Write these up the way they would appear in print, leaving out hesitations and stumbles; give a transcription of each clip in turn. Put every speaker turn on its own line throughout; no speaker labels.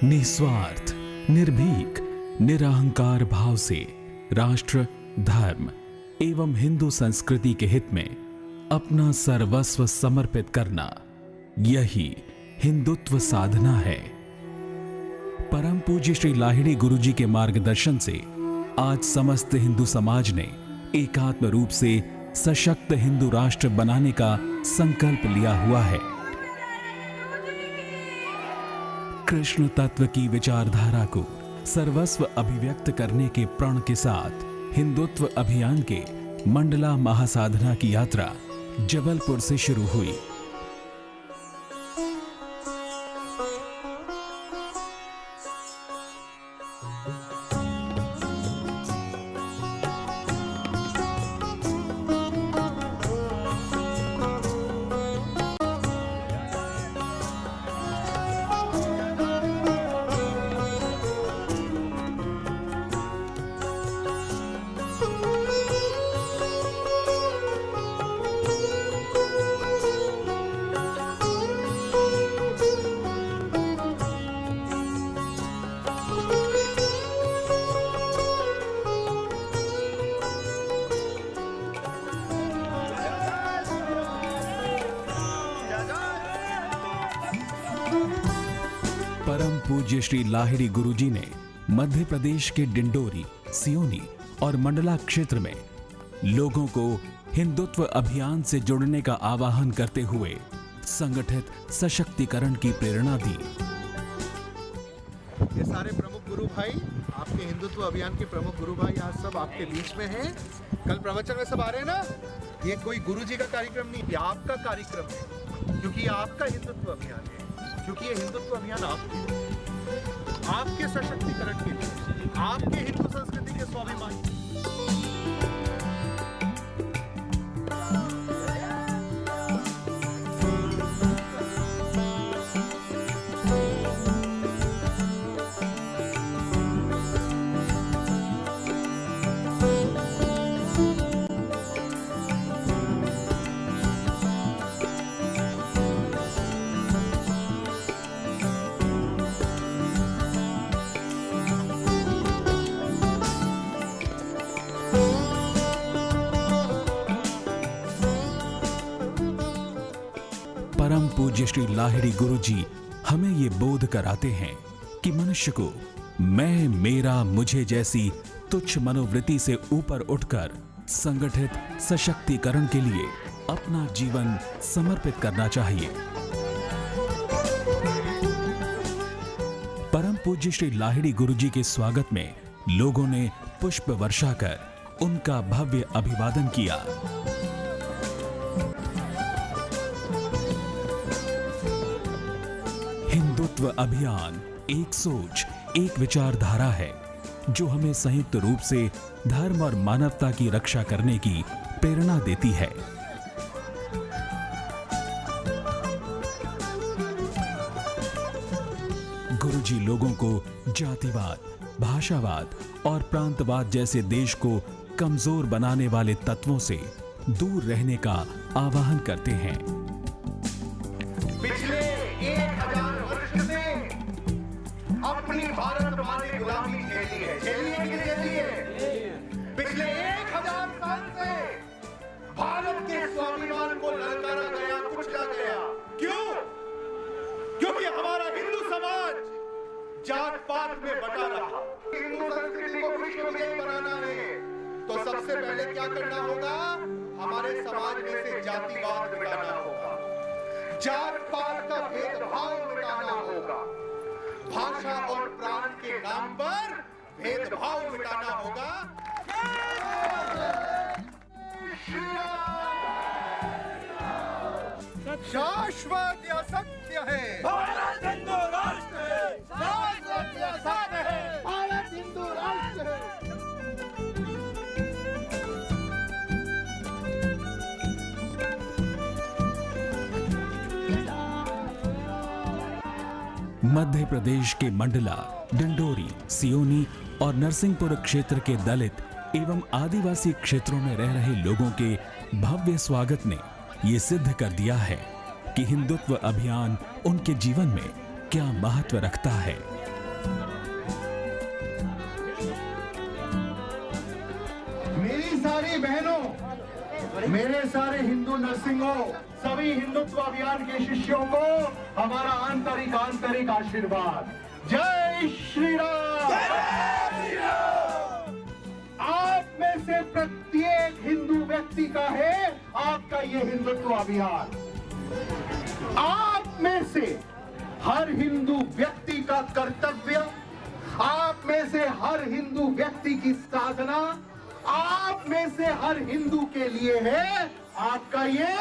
निस्वार्थ, निर्भीक, निरहंकार भाव से राष्ट्र, धर्म एवं हिंदू संस्कृति के हित में अपना सर्वस्व समर्पित करना, यही हिंदुत्व साधना है। परम पूज्य श्री लाहिड़ी गुरुजी के मार्गदर्शन से आज समस्त हिंदू समाज ने एकात्म रूप से सशक्त हिंदू राष्ट्र बनाने का संकल्प लिया हुआ है। कृष्ण तत्व की विचारधारा को सर्वस्व अभिव्यक्त करने के प्रण के साथ हिंदुत्व अभियान के मंडला महासाधना की यात्रा जबलपुर से शुरू हुई। परम पूज्य श्री लाहिड़ी गुरुजी ने मध्य प्रदेश के डिंडोरी, सियोनी और मंडला क्षेत्र में लोगों को हिंदुत्व अभियान से जुड़ने का आह्वान करते हुए संगठित सशक्तिकरण की प्रेरणा दी।
ये सारे प्रमुख गुरु भाई, आपके हिंदुत्व अभियान के प्रमुख गुरु भाई आज सब आपके बीच में हैं। कल प्रवचन में सब आ रहे हैं ना। ये कोई गुरुजी का कार्यक्रम नहीं, ये आपका कार्यक्रम है, क्योंकि ये आपका हिंदुत्व अभियान है। क्योंकि ये हिंदुत्व अभियान आपके सशक्तिकरण के लिए, आपके हिंदू संस्कृति के स्वाभिमान।
परम पूज्य श्री लाहिड़ी गुरुजी हमें ये बोध कराते हैं कि मनुष्य को मैं, मेरा, मुझे जैसी तुच्छ मनोवृत्ति से ऊपर उठकर संगठित सशक्तिकरण के लिए अपना जीवन समर्पित करना चाहिए। परम पूज्य श्री लाहिड़ी गुरुजी के स्वागत में लोगों ने पुष्प वर्षा कर उनका भव्य अभिवादन किया। हिंदुत्व अभियान एक सोच, एक विचारधारा है जो हमें संयुक्त रूप से धर्म और मानवता की रक्षा करने की प्रेरणा देती है। गुरुजी लोगों को जातिवाद, भाषावाद और प्रांतवाद जैसे देश को कमजोर बनाने वाले तत्वों से दूर रहने का आह्वान करते हैं।
पिछले 1000 वर्ष से अपनी भारत माँ ने गुलामी झेली है, झेली है। पिछले 1000 साल से भारत के स्वाभिमान को ललकारा गया, कुचला गया। क्यों? क्योंकि हमारा हिंदू समाज जात पात में बटा रहा। हिंदू संस्कृति को विश्व में बनाना है तो सबसे पहले क्या करना होगा? हमारे समाज में से जातिवाद मिटाना होगा, जात पात का भेदभाव मिटाना होगा, भाषा और प्रांत के नाम पर भेदभाव मिटाना होगा। शाश्वत या सत्य है,
भारत हिंदू राष्ट्र है।
शाश्वत या सत्य है, भारत हिंदू राष्ट्र है।
मध्य प्रदेश के मंडला, डिंडोरी, सियोनी और नरसिंहपुर क्षेत्र के दलित एवं आदिवासी क्षेत्रों में रह रहे लोगों के भव्य स्वागत ने ये सिद्ध कर दिया है कि हिंदुत्व अभियान उनके जीवन में क्या महत्व रखता है।
मेरी सारी बहनों, मेरे सारे हिंदू नरसिंहों, सभी हिंदुत्व अभियान के शिष्यों को हमारा आंतरिक आशीर्वाद। जय श्री राम। आप में से प्रत्येक हिंदू व्यक्ति का है आपका ये हिंदुत्व अभियान। आप में से हर हिंदू व्यक्ति का कर्तव्य, आप में से हर हिंदू व्यक्ति की साधना, आप में से हर हिंदू के लिए है आपका ये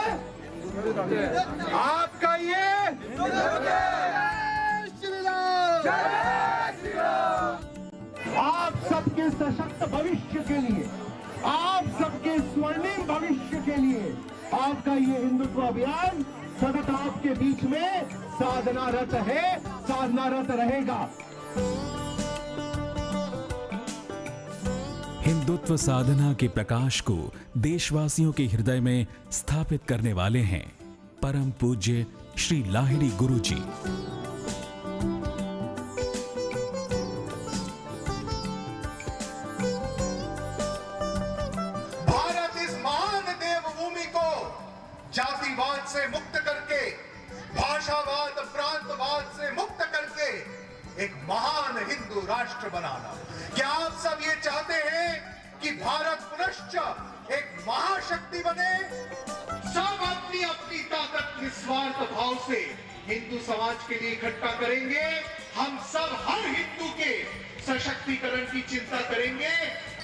श्री राम। आप सबके सशक्त भविष्य के लिए, आप सबके स्वर्णिम भविष्य के लिए आपका ये हिंदुत्व अभियान सतत आपके बीच में साधनारत है, साधनारत रहेगा।
हिंदुत्व साधना के प्रकाश को देशवासियों के हृदय में स्थापित करने वाले हैं परम पूज्य श्री लाहिड़ी गुरु जी।
भारत इस महान देवभूमि को जातिवाद से मुक्त करके, भाषावाद, प्रांतवाद से मुक्त करके एक महान हिंदू राष्ट्र बनाना। क्या आप सब ये चाहते हैं कि भारत पुनश्च एक महाशक्ति बने? सब अपनी अपनी ताकत निस्वार्थ भाव से हिंदू समाज के लिए इकट्ठा करेंगे। हम सब हर हिंदू के सशक्तिकरण की चिंता करेंगे।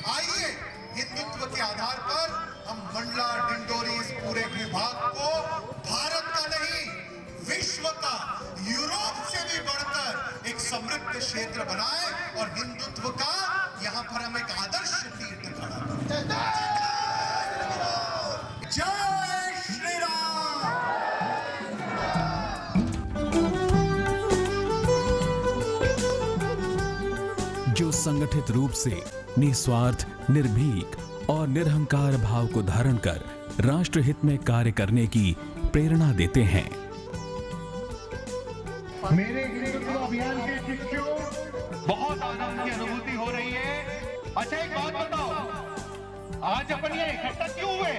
आइए हिंदुत्व के आधार पर हम मंडला डिंडोरी इस पूरे विभाग को भारत का नहीं, विश्व का, यूरोप से भी बढ़कर एक समृद्ध क्षेत्र बनाए और हिंदुत्व का यहाँ पर हम एक आदर्श तीर्थ खड़ा करें। जय श्री राम।
जो संगठित रूप से निस्वार्थ, निर्भीक और निरहंकार भाव को धारण कर राष्ट्र हित में कार्य करने की प्रेरणा देते हैं।
मेरे हिंदुत्व अभियान के शिष्यों, बहुत आनंद की अनुभूति हो रही है। अच्छा एक बात बताओ, आज अपन ये इकट्ठा क्यों हुए?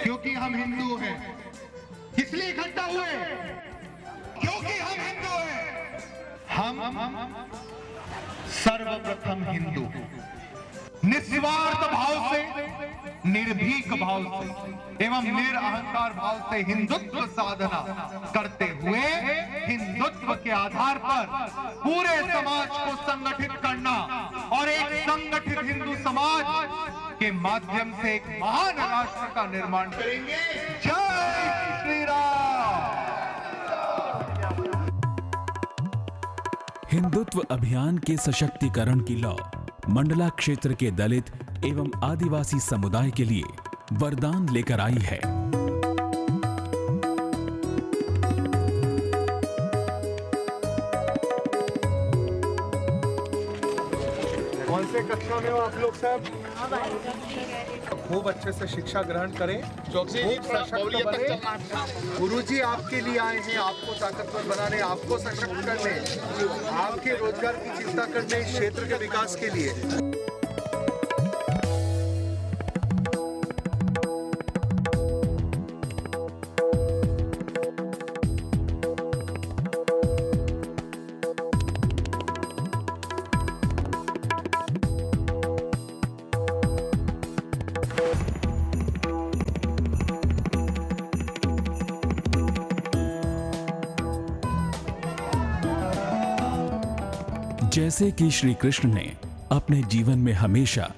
क्योंकि हम हिंदू हैं। किस लिए इकट्ठा हुए? क्योंकि हम हिंदू हैं। हम सर्वप्रथम हिंदू, निस्वार्थ भाव से, निर्भीक भाव से एवं निरअहंकार भाव से हिंदुत्व साधना करते हुए हिंदुत्व के आधार पर पूरे समाज को संगठित करना और एक संगठित हिंदू समाज के माध्यम से एक महान राष्ट्र का निर्माण करेंगे। जय श्री राम।
हिंदुत्व अभियान के सशक्तिकरण की लौ मंडला क्षेत्र के दलित एवं आदिवासी समुदाय के लिए वरदान लेकर आई है।
कौन से कक्षा में हो आप लोग सब?
खूब अच्छे से शिक्षा ग्रहण करें, खूब सशक्त बने। गुरुजी आपके लिए आए हैं, आपको ताकतवर बनाने, आपको सशक्त करने, आपके रोजगार की चिंता करने, इस क्षेत्र के विकास के लिए।
जैसे कि श्री कृष्ण ने अपने जीवन में हमेशा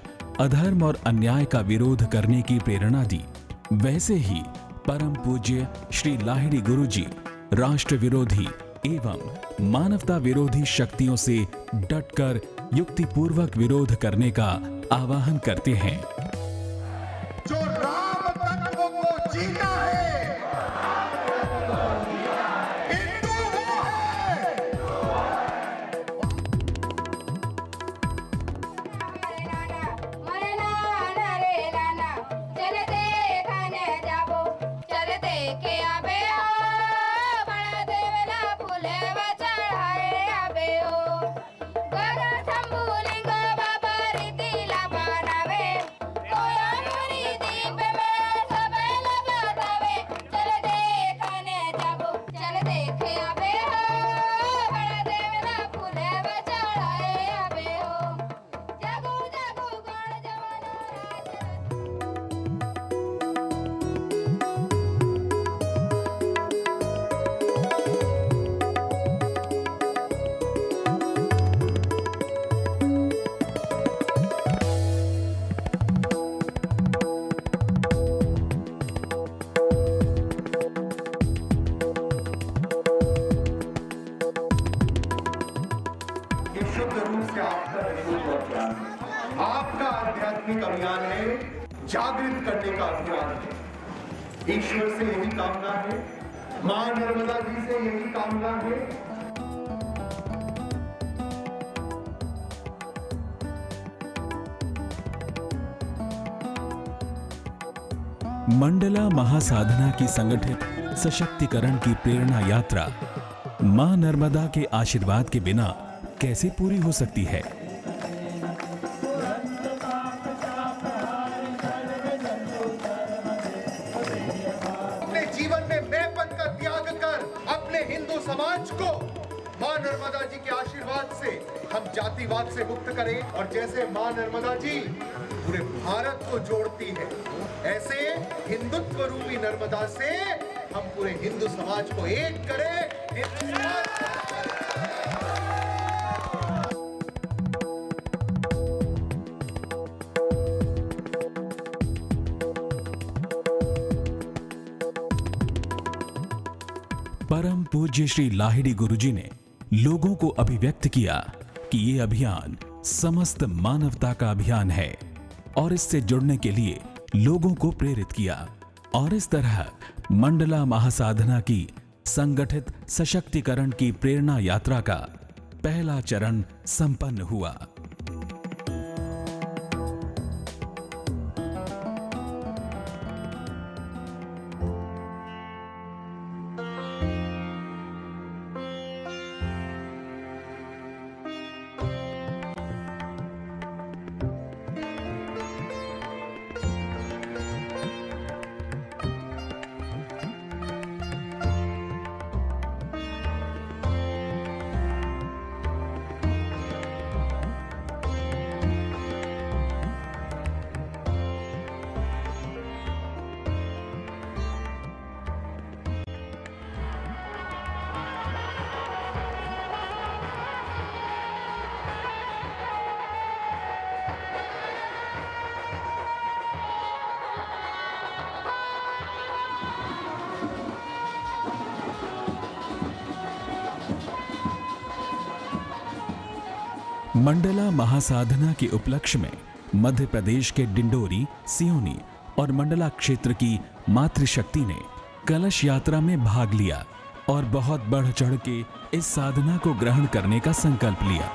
अधर्म और अन्याय का विरोध करने की प्रेरणा दी, वैसे ही परम पूज्य श्री लाहिड़ी गुरु जी राष्ट्र विरोधी एवं मानवता विरोधी शक्तियों से डटकर युक्तिपूर्वक विरोध करने का आह्वान करते हैं।
जो राम तत्व को जीता है, हिंदू वो है। जागृत करने का अभियान है। ईश्वर से यही कामना है, मां नर्मदा जी से यही कामना है।
मंडला महासाधना की संगठित सशक्तिकरण की प्रेरणा यात्रा मां नर्मदा के आशीर्वाद के बिना कैसे पूरी हो सकती है?
अपने जीवन में मैंपन का त्याग कर अपने हिंदू समाज को मां नर्मदा जी के आशीर्वाद से हम जातिवाद से मुक्त करें, और जैसे मां नर्मदा जी पूरे भारत को जोड़ती है, ऐसे हिंदुत्व रूपी नर्मदा से हम पूरे हिंदू समाज को एक करें। हिंदू समाज
परम पूज्य श्री लाहिड़ी गुरुजी ने लोगों को अभिव्यक्त किया कि ये अभियान समस्त मानवता का अभियान है और इससे जुड़ने के लिए लोगों को प्रेरित किया, और इस तरह मंडला महासाधना की संगठित सशक्तिकरण की प्रेरणा यात्रा का पहला चरण संपन्न हुआ। मंडला महासाधना के उपलक्ष्य में मध्य प्रदेश के डिंडोरी, सियोनी और मंडला क्षेत्र की मातृशक्ति ने कलश यात्रा में भाग लिया और बहुत बढ़ चढ़ के इस साधना को ग्रहण करने का संकल्प लिया।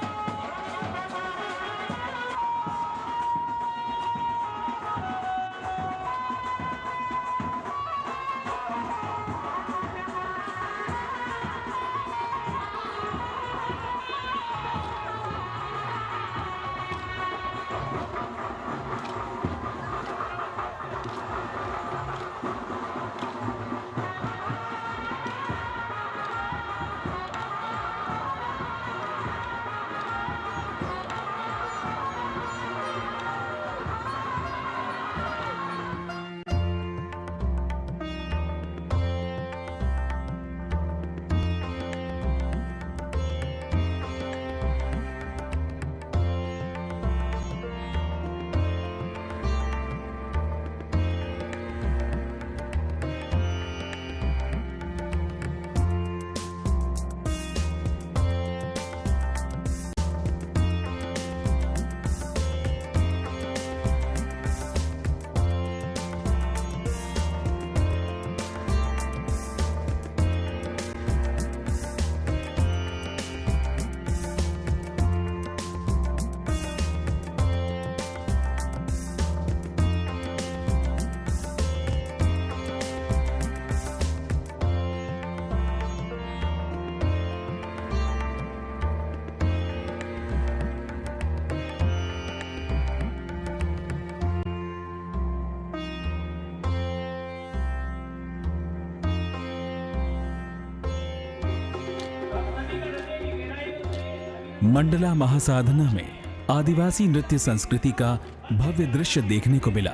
मंडला महासाधना में आदिवासी नृत्य संस्कृति का भव्य दृश्य देखने को मिला,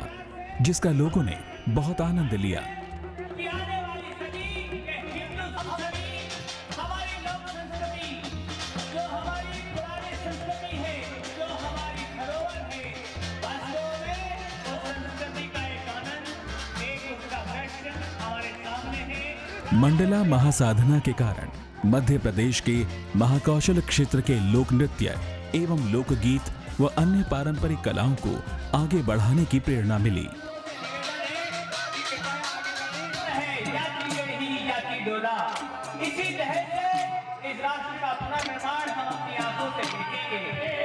जिसका लोगों ने बहुत आनंद लिया। मंडला महासाधना के कारण मध्य प्रदेश के महाकौशल क्षेत्र के लोक नृत्य एवं लोकगीत व अन्य पारंपरिक कलाओं को आगे बढ़ाने की प्रेरणा मिली।
इसी लहर से इस राष्ट्र का पुनर्निर्माण हम अपनी आंखों से देखेंगे।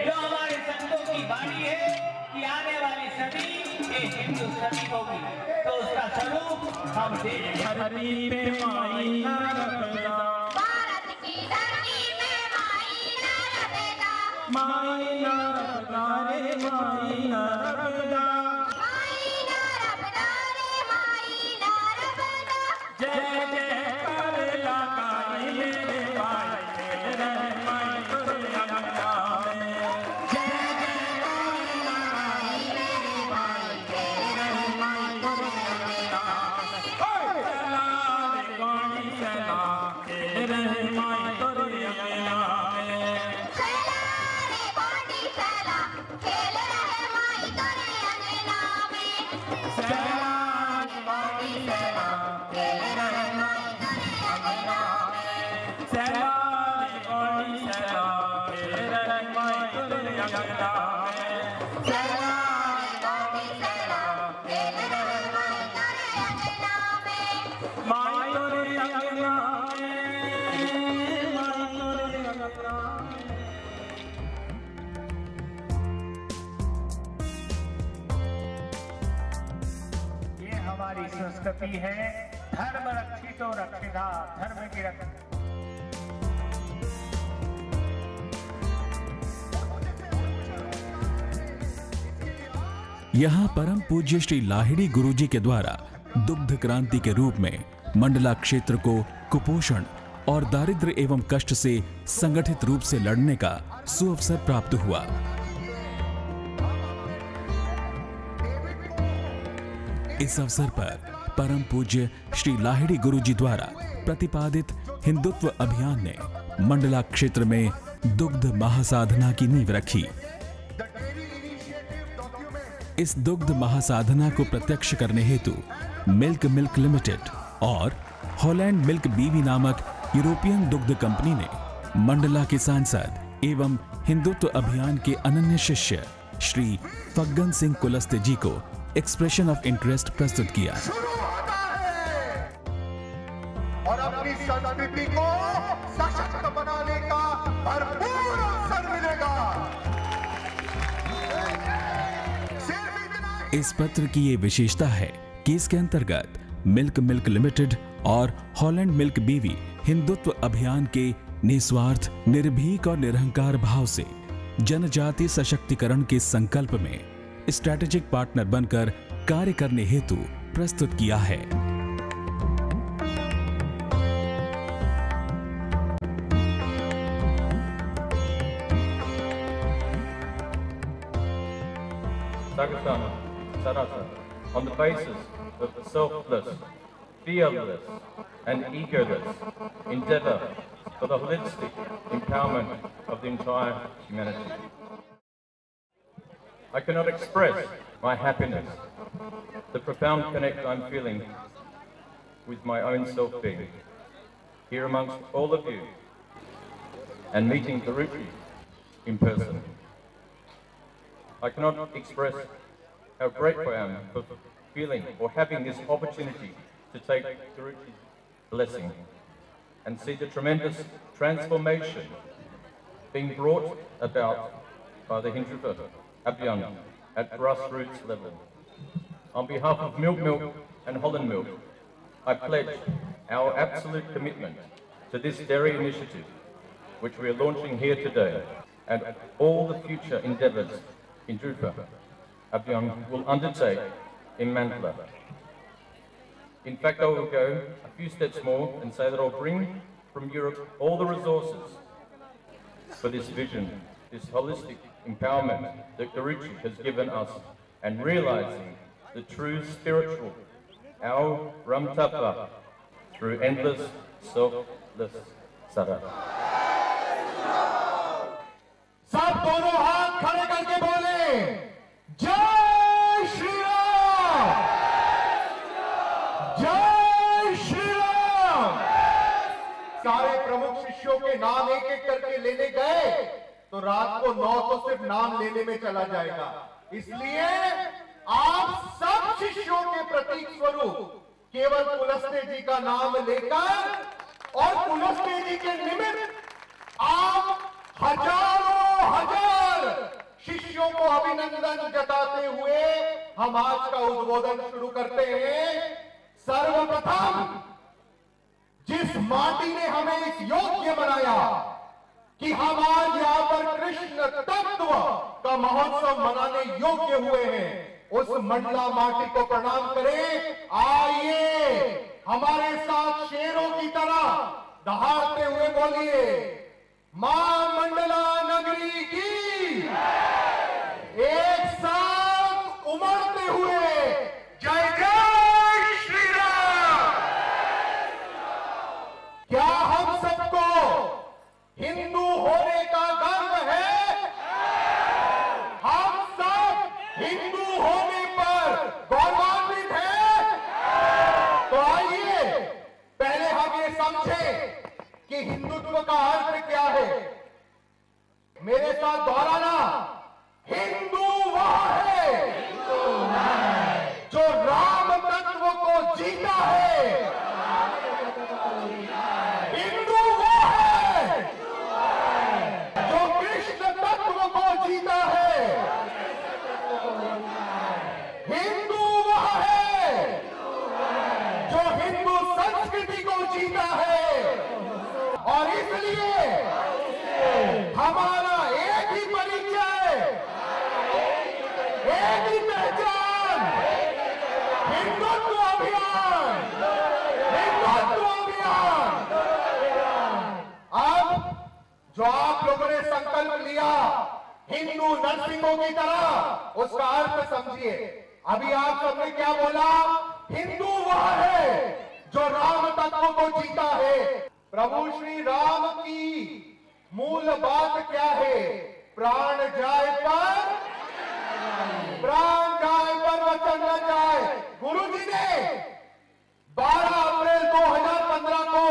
जो हमारे संतों की वाणी है कि आने वाली सदी ये हिंदू सदी होगी, तो उसका स्वरूप हम देखेंगे।
धरती पे माई नर्मदा,
भारत की धरती में माई नर्मदा,
माई नर्मदा रे माई नर्मदा,
माई नर्मदा रे माई नर्मदा,
जय जय कर लगाई मेरे भाई मेरे माई दुर्गा में, जय जय कर लगाई मेरे भाई मेरे माई दुर्गा में, चला रे गाड़ी चला मेरे माई दुर्गा में।
चला रे बाटी चला, खेल रहे माई तेरे अंगना में,
सैलाब बाड़ी सैला, तेरे माई अंगना में। सैलाब बाड़ी सैला, तेरे माई तेरे अंगना में। सैलाब बाड़ी सैला,
खेल रहे माई तेरे अंगना में,
माई तेरे अंगना में, माई तेरे अंगना में।
ये हमारी संस्कृति है, धर्म रक्षितो रक्षिता, धर्म की रक्षा।
यहाँ परम पूज्य श्री लाहिड़ी गुरुजी के द्वारा दुग्ध क्रांति के रूप में मंडला क्षेत्र को कुपोषण और दारिद्र्य एवं कष्ट से संगठित रूप से लड़ने का सुअवसर प्राप्त हुआ। इस अवसर पर परम पूज्य श्री लाहिड़ी गुरुजी द्वारा प्रतिपादित हिंदुत्व अभियान ने मंडला क्षेत्र में दुग्ध महासाधना की नींव रखी। इस दुग्ध महासाधना को प्रत्यक्ष करने हेतु मिल्क मिल्क लिमिटेड और हॉलैंड मिल्क बीवी नामक यूरोपियन दुग्ध कंपनी ने मंडला के सांसद एवं हिंदुत्व अभियान के अनन्य शिष्य श्री फग्गन सिंह कुलस्ते जी को एक्सप्रेशन ऑफ इंटरेस्ट प्रस्तुत किया।
शुरू होता है और अपनी संस्कृति को सशक्त बनाने का भरपूर अवसर मिलेगा। सिर्फ इतना ही
इस पत्र की ये विशेषता है कि इसके अंतर्गत मिल्क मिल्क लिमिटेड और हॉलैंड मिल्क बीवी हिंदुत्व अभियान के निस्वार्थ, निर्भीक और निरहंकार भाव से जनजाति सशक्तिकरण के संकल्प में स्ट्रैटेजिक पार्टनर बनकर कार्य करने हेतु प्रस्तुत किया है।
Sagatana, Sarasa, on the basis of the selfless, fearless, and egoless endeavor for the holistic empowerment of the entire humanity. I cannot express my happiness, the profound connect I'm feeling with my own self-being, here amongst all of you, and meeting Garuchi in person. I cannot express how grateful I am for feeling or having this opportunity to take Garuchi's blessing and see the tremendous transformation being brought about by the Hindutva Abhiyan at grassroots level. On behalf of Milk Milk and Holland Milk, I pledge our absolute commitment to this dairy initiative, which we are launching here today, and all the future endeavours Hindutva Abhiyan will undertake in Mandla. In fact, I will go a few steps more and say that I'll bring from Europe all the resources for this vision, this holistic empowerment that Garuchi has given us, and realising the true spiritual, our Ramtapa, through endless, selfless Sara.
सब दोनों हाथ खड़े करके बोले जय श्री राम, जय श्री राम। सारे प्रमुख शिष्यों के नाम एक एक करके लेने गए तो रात को 9 तो सिर्फ नाम लेने में चला जाएगा, इसलिए आप सब शिष्यों के प्रतीक स्वरूप केवल पुलस्त्य जी का नाम लेकर और पुलस्त्य जी के निमित्त आप हजारों हजार शिष्यों को अभिनंदन जताते हुए हम आज का उद्बोधन शुरू करते हैं। सर्वप्रथम जिस माटी ने हमें इस योग्य बनाया कि हम आज यहां पर कृष्ण तत्व का महोत्सव मनाने योग्य हुए हैं, उस मंडला माटी को प्रणाम करें। आइए हमारे साथ शेरों की तरह दहाड़ते हुए बोलिए, मां मंडला नगरी की। एक साथ उमड़ते हुए जय जय श्री राम। क्या हम सबको हिंदू होने का गर्व है? हम सब हिंदू होने पर गौरवान्वित हैं। तो आइए पहले हम ये समझें कि हिंदुत्व का अर्थ क्या है। मेरे साथ दोहराना, हिंदू वह है जो राम तत्व को जीता है। हिंदू वो है जो कृष्ण तत्व को जीता है। हिंदू वह है जो हिंदू संस्कृति को जीता है। और इसलिए हमारा एक ही परिचय, एक ही पहचान, हिंदुत्व अभियान, हिंदुत्व अभियान। अब जो आप लोगों ने संकल्प लिया हिंदू नरसिंहों की तरह, उसका अर्थ समझिए। अभी आप सबने क्या बोला? हिंदू वह है जो राम तत्व को जीता है। प्रभु श्री राम की मूल बात क्या है? प्राण जाए पर वचन न जाए। गुरु जी ने 12 अप्रैल 2015 को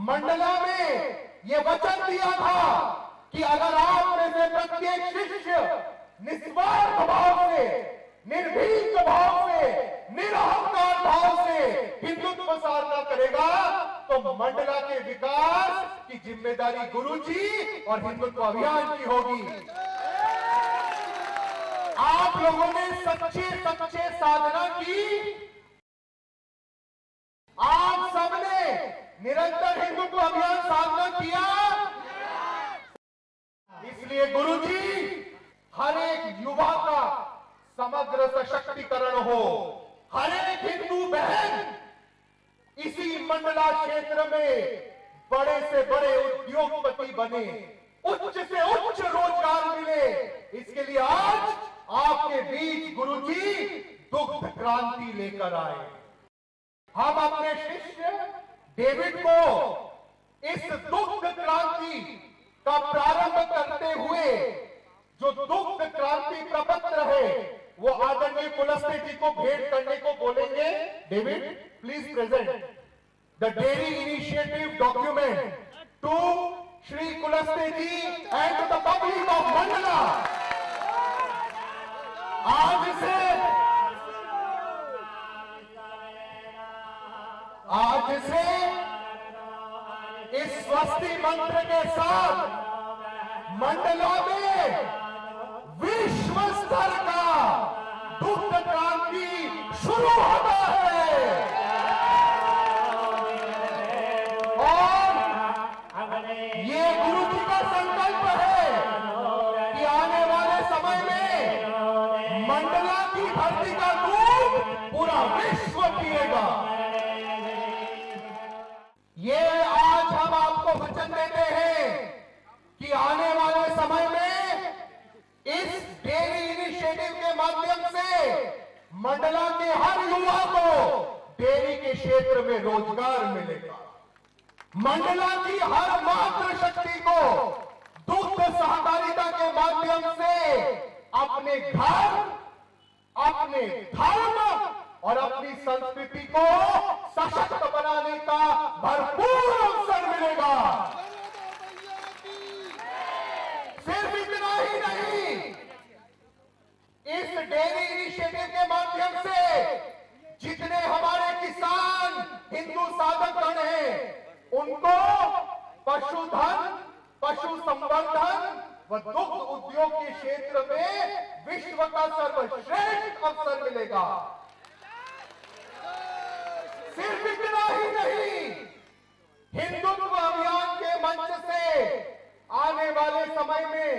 मंडला में यह वचन दिया था कि अगर आप में से प्रत्येक शिष्य निस्वार्थ भाव से, निर्भीक भाव से, निरहंकार भाव से हिंदुत्व साधना करेगा तो मंडला के विकास की जिम्मेदारी गुरुजी और हिंदुत्व अभियान की होगी। आप लोगों ने सच्चे साधना की। आप सबने निरंतर हिंदुत्व अभियान साधना किया। इसलिए गुरुजी हर एक युवा का समग्र सशक्तिकरण हो। हर एक हिंदू बहन इसी मंडला क्षेत्र में बड़े से बड़े उद्योगपति बने, उच्च से उच्च रोजगार मिले। इसके लिए आज आपके बीच गुरुजी दुग्ध क्रांति लेकर आए। हम अपने शिष्य डेविड को इस दुग्ध क्रांति का प्रारंभ करते हुए जो दुग्ध क्रांति प्रपत्र है वो आदरणीय पुलस्त्य जी को भेंट करने को बोलेंगे। David please present the dairy initiative document to Shri Pulastya ji and to the public of Mandla. आज से इस स्वस्ति मंत्र के साथ मंडला में विश्व स्तर का दुग्ध क्रांति शुरू होता है। और ये गुरु जी का संकल्प है कि आने वाले समय में मंडला की धरती का दूध पूरा विश्व पिएगा। ये आज हम आपको वचन देते हैं कि आने वाले समय में इस डेयरी इनिशिएटिव के माध्यम से मंडला के हर युवा को डेयरी के क्षेत्र में रोजगार मिलेगा। मंडला की हर मातृशक्ति को दुग्ध सहकारिता के माध्यम से अपने घर, अपने धर्म और अपनी संस्कृति को सशक्त बनाने का भरपूर अवसर मिलेगा। सिर्फ इतना ही नहीं, माध्यम से जितने हमारे किसान हिंदू साधकगण हैं, उनको पशुधन, पशु संवर्धन व दुग्ध उद्योग के क्षेत्र में विश्व का सर्वश्रेष्ठ अवसर मिलेगा। सिर्फ इतना ही नहीं, हिंदुत्व अभियान के मंच से आने वाले समय में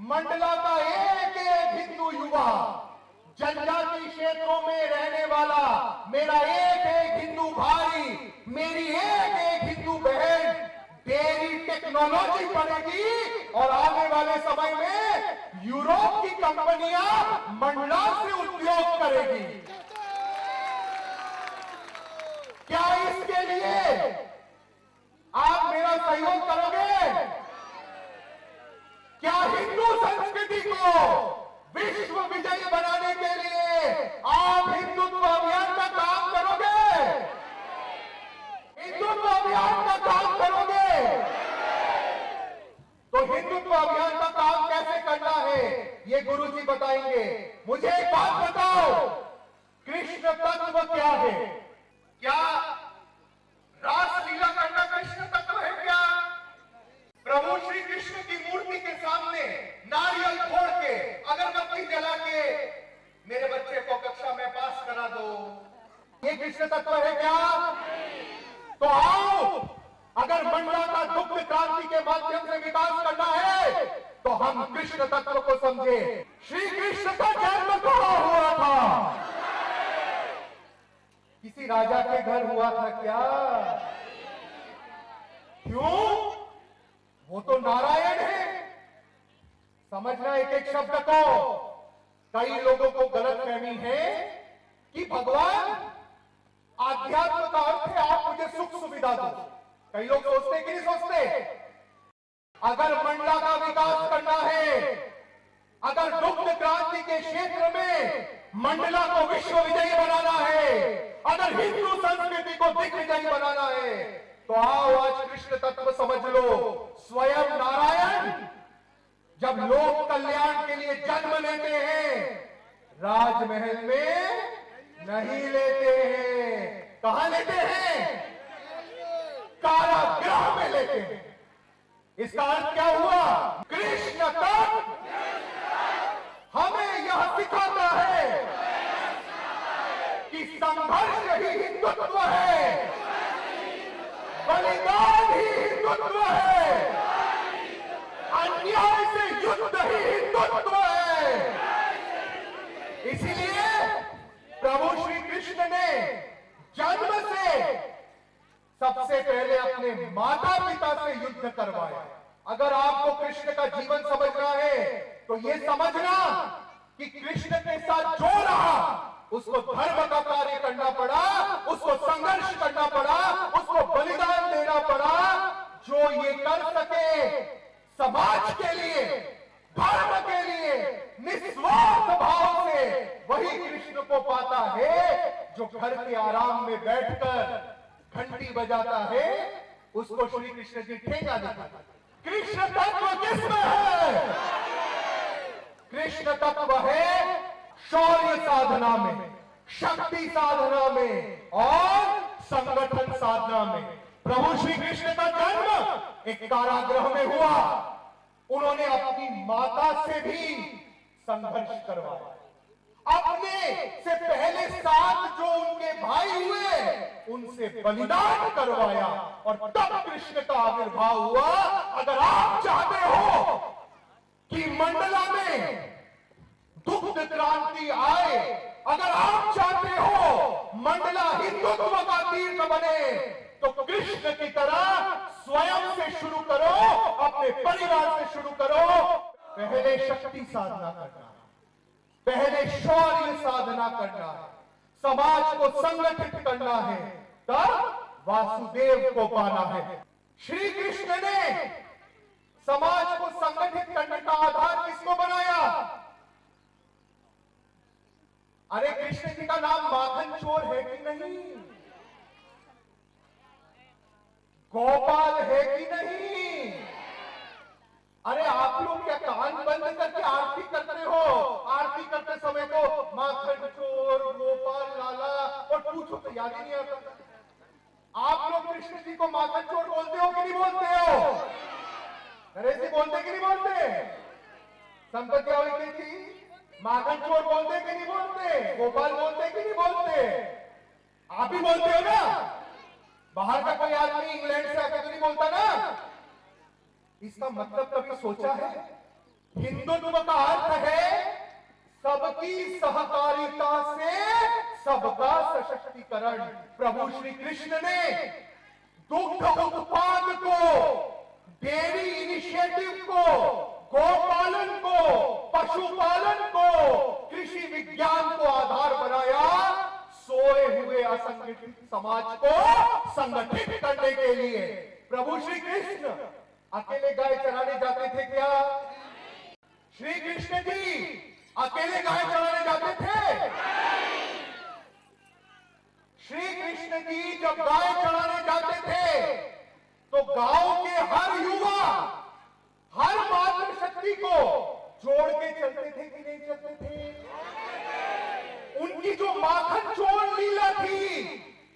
मंडला का एक एक हिंदू युवा, जनजाति क्षेत्रों में रहने वाला मेरा एक एक हिंदू भाई, मेरी एक एक हिंदू बहन डेयरी टेक्नोलॉजी पढ़ेगी और आने वाले समय में यूरोप की कंपनियां मंडला से उद्योग करेगी। क्या इसके लिए आप मेरा सहयोग करोगे? क्या हिंदू संस्कृति को विश्व विजयी बनाने के लिए आप हिंदुत्व अभियान का काम करोगे? हिंदुत्व अभियान का काम करोगे? तो हिंदुत्व अभियान का काम कैसे करना है ये गुरुजी बताएंगे। मुझे एक बात बताओ, कृष्ण तत्व क्या है? क्या रासलीला करना कृष्ण तत्व है? क्या प्रभु श्री कृष्ण की मूर्ति के सामने नारियल फोड़ के, अगरबत्ती जला के मेरे बच्चे को कक्षा में पास करा दो, ये कृष्ण तत्व है क्या? तो आओ, अगर मंडला का दुग्ध क्रांति के माध्यम से विकास करना है तो हम कृष्ण तत्व को समझे। श्री कृष्ण का जन्म कहाँ हुआ था? किसी राजा के घर हुआ था क्या? क्यों? वो तो नारायण है। समझना एक एक शब्द को। कई लोगों को गलतफहमी है कि भगवान आध्यात्म का अर्थ है आप मुझे सुख सुविधा दो। कई लोग सोचते कि नहीं सोचते? अगर मंडला का विकास करना है, अगर दुग्ध क्रांति के क्षेत्र में मंडला को विश्व विजयी बनाना है, अगर हिंदू संस्कृति को दिग्विजयी बनाना है, तो आओ आज कृष्ण तत्व समझ लो। स्वयं नारायण जब लोक कल्याण के लिए जन्म लेते हैं, राजमहल में नहीं लेते हैं। कहां लेते हैं? कारागृह में लेते हैं। इसका अर्थ क्या हुआ? कृष्ण तत्व हमें यह सिखाता है कि संघर्ष ही हिंदुत्व है, बलिदान ही हिंदुत्व है, अन्याय से युद्ध ही हिंदुत्व है। इसीलिए प्रभु श्री कृष्ण ने जन्म से सबसे पहले अपने माता पिता से युद्ध करवाया। अगर आपको कृष्ण का जीवन समझना है तो ये समझना कि कृष्ण के साथ जो रहा उसको धर्म का कार्य करना पड़ा, उसको संघर्ष करना पड़ा, उसको बलिदान देना पड़ा। जो ये कर सके समाज के लिए, धर्म के लिए निस्वार्थ भाव से, वही कृष्ण को पाता है। जो घर के आराम में बैठकर घंटी बजाता है उसको श्री कृष्ण जी ठेंगा दिखाता है। कृष्ण तत्व किसमें है? कृष्ण तत्व है शौर्य साधना में, शक्ति साधना में और संगठन साधना में। प्रभु श्री कृष्ण का जन्म एक कारागृह में हुआ। उन्होंने अपनी माता से भी संघर्ष करवाया। अपने से पहले 7 जो उनके भाई हुए उनसे बलिदान करवाया और तब कृष्ण का आविर्भाव हुआ। अगर आप चाहते हो कि मंडला में दुग्ध क्रांति आए, अगर आप चाहते हो मंडला हिंदुत्व का तीर्थ बने, तो कृष्ण की तरह स्वयं से शुरू करो, अपने परिवार से शुरू करो। पहले शक्ति साधना करना है, पहले शौर्य साधना करना है, समाज को संगठित करना है, तब वासुदेव को पाना है। श्री कृष्ण ने समाज को संगठित करने का आधार किसको बनाया? अरे कृष्ण जी का नाम माखन चोर है कि नहीं? गोपाल है कि नहीं? अरे आप लोग क्या कान बंद करके आरती करते हो? आरती आरती करते समय तो माखन चोर, गोपाल लाला और पूछो तो याद ही नहीं आता। आप लोग कृष्ण जी को माखन चोर बोलते हो कि नहीं बोलते हो? नरेश जी बोलते कि नहीं बोलते? संपत्ति हुई थी, माखन चोर बोलते कि नहीं बोलते? गोपाल बोलते कि नहीं बोलते? आप ही बोलते हो ना? बाहर का कोई आदमी इंग्लैंड से आके तो नहीं बोलता ना? इसका मतलब कभी सोचा है? हिंदुत्व का अर्थ है सबकी सहकारिता से सबका सशक्तिकरण। प्रभु श्री कृष्ण ने दुग्ध उत्पाद को, डेयरी इनिशिएटिव को, गोपालन को, पशुपालन को, कृषि विज्ञान को आधार बनाया सोए हुए असंगठित समाज को संगठित करने के लिए। प्रभु श्री कृष्ण अकेले गाय चराने जाते थे क्या? श्री कृष्ण जी अकेले गाय चराने जाते थे? श्री कृष्ण जी जब गाय चराने जाते थे तो गांव के हर युवा, हर मातृशक्ति को जोड़ के चलते थे कि नहीं चलते थे? उनकी जो माखन चोर लीला थी,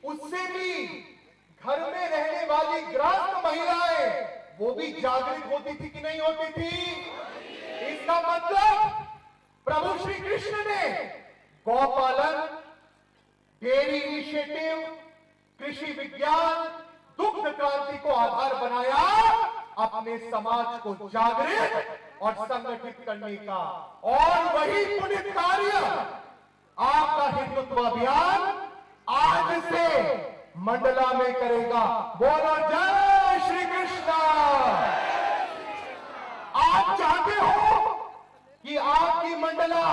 उससे भी घर में रहने वाली गृहस्थ महिलाएं वो भी जागृत होती थी कि नहीं होती थी? इसका मतलब प्रभु श्री कृष्ण ने गौपालन, डेयरी इनिशिएटिव, कृषि विज्ञान, दुग्ध क्रांति को आधार बनाया अपने समाज को जागृत और संगठित करने का। और वही पुण्य कार्य आपका हिंदुत्व अभियान आज से मंडला में करेगा। बोलो जय श्री कृष्ण। आप चाहते हो कि आपकी मंडला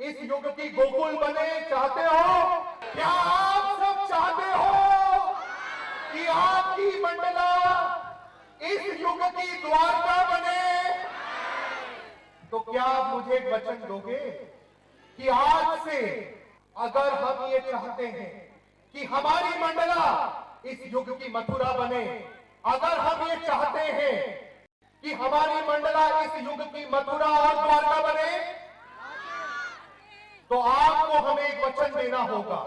इस युग की गोकुल बने? चाहते हो? क्या आप सब चाहते हो कि आपकी मंडला इस युग की द्वारका बने? तो क्या आप मुझे एक वचन दोगे कि आज से अगर हम ये चाहते हैं कि हमारी मंडला इस युग की मथुरा बने, अगर हम ये चाहते हैं कि हमारी मंडला इस युग की मथुरा और द्वारका बने, तो आपको हमें एक वचन देना होगा।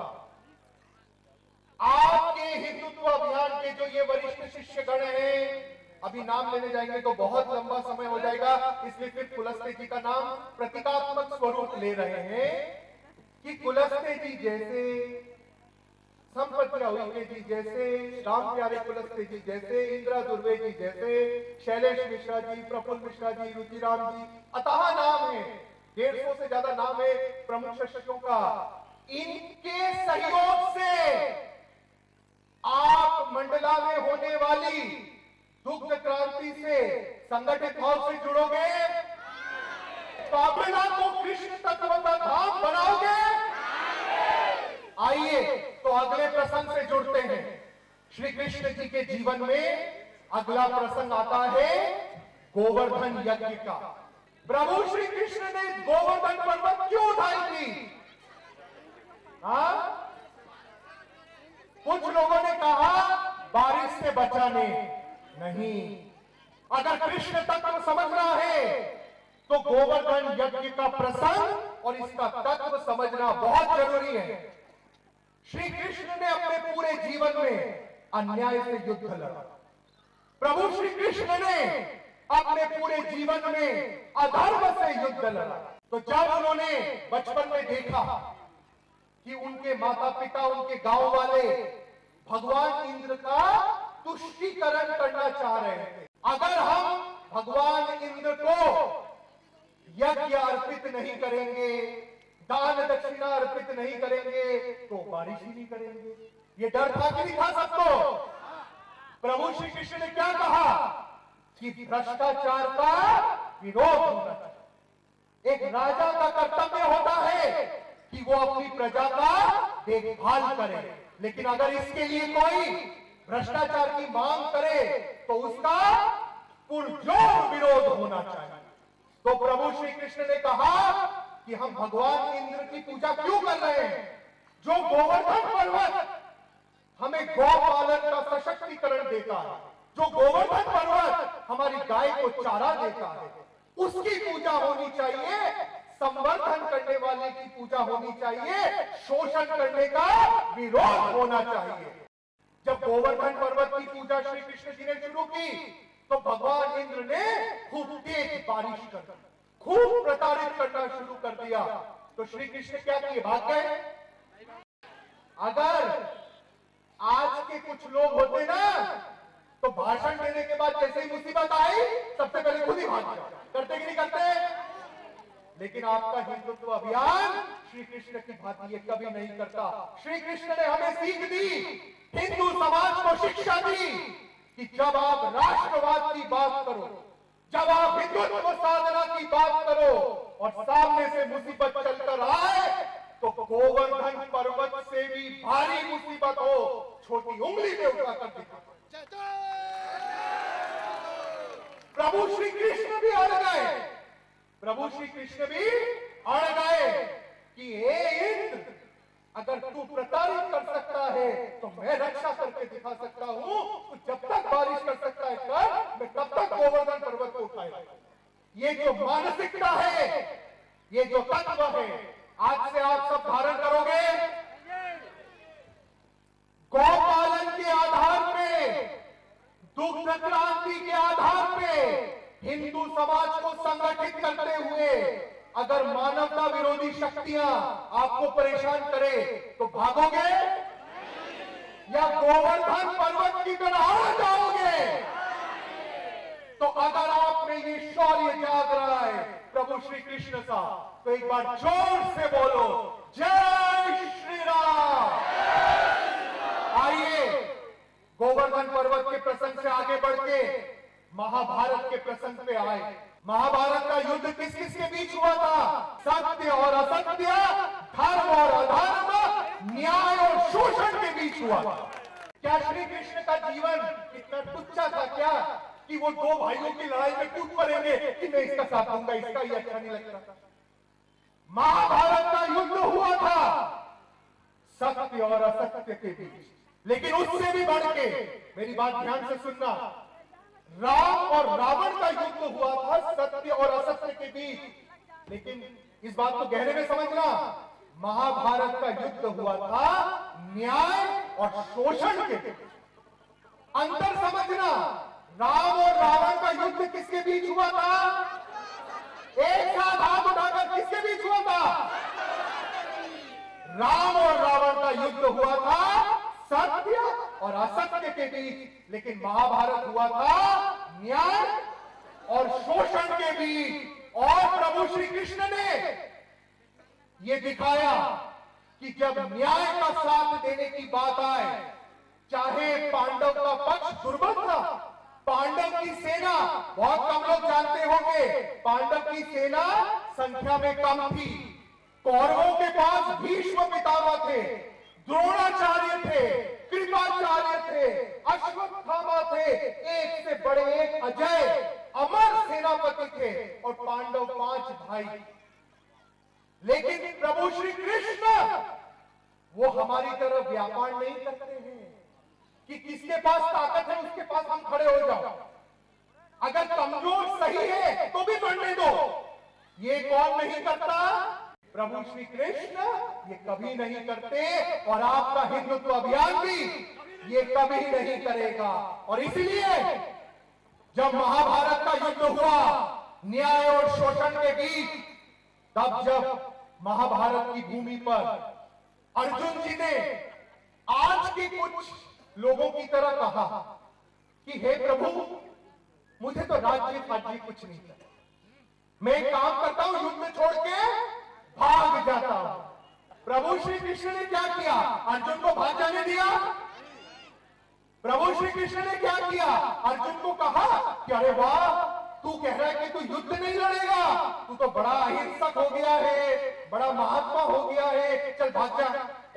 आपके हिंदुत्व अभियान के जो ये वरिष्ठ शिष्यगण हैं, अभी नाम लेने जाएंगे तो बहुत लंबा समय हो जाएगा, इसलिए फिर कुलस्ते जी का नाम प्रतीकात्मक स्वरूप ले रहे हैं कि कुलस्ते जी जैसे, संपत राउके जी जैसे, राम प्यारे कुलस्ते जी जैसे, इंदिरा दुर्वे जी जैसे, शैलेश मिश्रा जी, प्रफुल्ल मिश्रा जी, रुचिराम जी, अतः नाम है, 150 से ज्यादा नाम है प्रमुख शिष्यों का। इनके सहयोग से आप मंडला में होने वाली दुग्ध क्रांति से संगठित भाव से जुड़ोगे, काबेला को कृष्ण तत्व का धाम बनाओगे। आइए तो अगले प्रसंग से जुड़ते हैं। श्री कृष्ण जी के जीवन में अगला प्रसंग आता है गोवर्धन यज्ञ का। प्रभु श्री कृष्ण ने गोवर्धन पर्वत क्यों उठाई थी? कुछ लोगों ने कहा बारिश से बचाने। नहीं, अगर कृष्ण तत्व समझना है तो गोवर्धन यज्ञ का प्रसंग और इसका तत्व समझना बहुत जरूरी है। श्री कृष्ण ने अपने पूरे जीवन में अन्याय से युद्ध लड़ा। प्रभु श्री कृष्ण ने अपने पूरे जीवन में अधर्म से युद्ध लड़ा। तो जब उन्होंने बचपन में देखा कि उनके माता पिता, उनके गांव वाले भगवान इंद्र का तुष्टीकरण करना चाह रहे थे, अगर हम भगवान इंद्र को यज्ञ अर्पित नहीं करेंगे, दान दक्षिणा अर्पित नहीं करेंगे, तो बारिश ही नहीं करेंगे। ये डर था कि नहीं था सबको? प्रभु श्री कृष्ण ने क्या कहा कि भ्रष्टाचार का विरोध होना चाहिए। एक राजा का कर्तव्य होता है कि वो अपनी प्रजा का देखभाल करे, लेकिन अगर इसके लिए कोई भ्रष्टाचार की मांग करे तो उसका पुरजोर विरोध होना चाहिए। तो प्रभु श्री कृष्ण ने कहा कि हम भगवान इंद्र की पूजा क्यों कर रहे हैं? जो गोवर्धन पर्वत हमें गौपालन का सशक्तिकरण देता है, जो गोवर्धन पर्वत हमारी गाय को चारा देता है, उसकी पूजा होनी चाहिए,
संवर्धन करने वाले की पूजा होनी चाहिए, शोषण करने का विरोध होना चाहिए। जब गोवर्धन पर्वत की पूजा श्री कृष्ण जी ने शुरू की तो भगवान इंद्र ने खूब तेज बारिश कर खूब प्रताड़ित करना शुरू कर दिया। तो श्री कृष्ण क्या किए, भाग गए। अगर आज के कुछ लोग होते ना तो भाषण देने के बाद जैसे ही मुसीबत आई सबसे पहले खुद ही भाग गया। करते कि नहीं करते? लेकिन आपका हिंदुत्व अभियान श्री कृष्ण की भांति ये कभी नहीं करता। श्री कृष्ण ने हमें सीख दी, हिंदू समाज को शिक्षा दी कि जब आप राष्ट्रवाद की बात करो, जब आप हिंदुत्व साधना की बात करो और सामने से मुसीबत चलकर आए तो गोवर्धन पर्वत से भी भारी मुसीबत हो, छोटी उंगली में उठाकर दिखा। प्रभु श्री कृष्ण भी अड़ गए, प्रभु श्री कृष्ण भी अड़ गए कि हे इंद्र, अगर तू प्रताड़ित कर सकता है तो मैं रक्षा करके दिखा सकता हूं। तो जब तक बारिश कर सकता है कर, मैं तब तक गोवर्धन पर्वत को उठाएगा। ये जो मानसिकता है, ये जो तत्व है, आज से आप सब धारण करोगे। गौपालन के आधार पे, दुग्ध क्रांति के आधार पे हिंदू समाज को संगठित करते हुए अगर मानवता विरोधी शक्तियां आपको परेशान करे तो भागोगे या गोवर्धन पर्वत की तरह आ जाओगे? तो अगर आप में ये शौर्य जाग रहा है प्रभु श्री कृष्ण सा, तो एक बार जोर से बोलो, जय श्री राम। आइए गोवर्धन पर्वत के प्रसंग से आगे बढ़ के महाभारत के प्रसंग पे आए। महाभारत का युद्ध किस किस के बीच हुआ था? सत्य और असत्य, धर्म और अधर्म, न्याय और शोषण के बीच हुआ था। क्या श्री कृष्ण का जीवन इतना तुच्छ था क्या कि वो दो भाइयों की लड़ाई में टूट पड़ेंगे कि मैं इसका साथ दूंगा, इसका ये अच्छा नहीं लगता? महाभारत का युद्ध हुआ था सत्य और असत्य के बीच, लेकिन उससे भी बढ़ के, मेरी बात ध्यान से सुनना, राम और रावण का युद्ध हुआ था सत्य और असत्य के बीच। लेकिन इस बात को गहरे में समझना, महाभारत का युद्ध हुआ था न्याय और शोषण के बीच। अंतर समझना, राम और रावण का युद्ध किसके बीच हुआ था? एक साथ हाथ उठाकर किसके बीच हुआ था? राम और रावण का युद्ध हुआ था सत्य और असत्य के बीच। लेकिन महाभारत हुआ था न्याय और शोषण के बीच। और प्रभु श्री कृष्ण ने यह दिखाया कि जब न्याय का साथ देने की बात आए, चाहे पांडव का पक्ष दुर्बल था, पांडव की सेना, बहुत कम लोग जानते होंगे, पांडव की सेना संख्या में कम थी। कौरवों के पास भीष्म पितामह थे, द्रोणाचार्य थे, कृपाचार्य थे, अश्वत्थामा थे, एक से बड़े एक अजय अमर सेनापति थे, और पांडव 5 भाई। लेकिन प्रभु श्री कृष्ण वो हमारी तरह व्यापार नहीं करते हैं कि किसके पास ताकत है उसके पास हम खड़े हो जाओ, अगर कमजोर सही है तो भी बढ़ने दो। ये कौन नहीं करता? प्रभु श्री कृष्ण ये कभी नहीं करते, और आपका हिंदुत्व अभियान भी ये कभी नहीं करेगा। और इसलिए जब महाभारत का युद्ध हुआ न्याय और शोषण के बीच, तब जब महाभारत की भूमि पर अर्जुन जी ने आज के कुछ लोगों की तरह कहा कि हे प्रभु, मुझे तो राज्य राज्य कुछ नहीं चाहिए, मैं एक काम करता हूं, युद्ध छोड़ के भाग जाता हूं। प्रभु श्री कृष्ण ने क्या किया? अर्जुन को भाग जाने दिया? प्रभु श्री कृष्ण ने क्या किया? अर्जुन को कहा कि अरे वाह, तू कह रहा है कि तू युद्ध नहीं लड़ेगा, तू तो बड़ा अहिंसक हो गया है, बड़ा महात्मा हो गया है, चल भाग जा।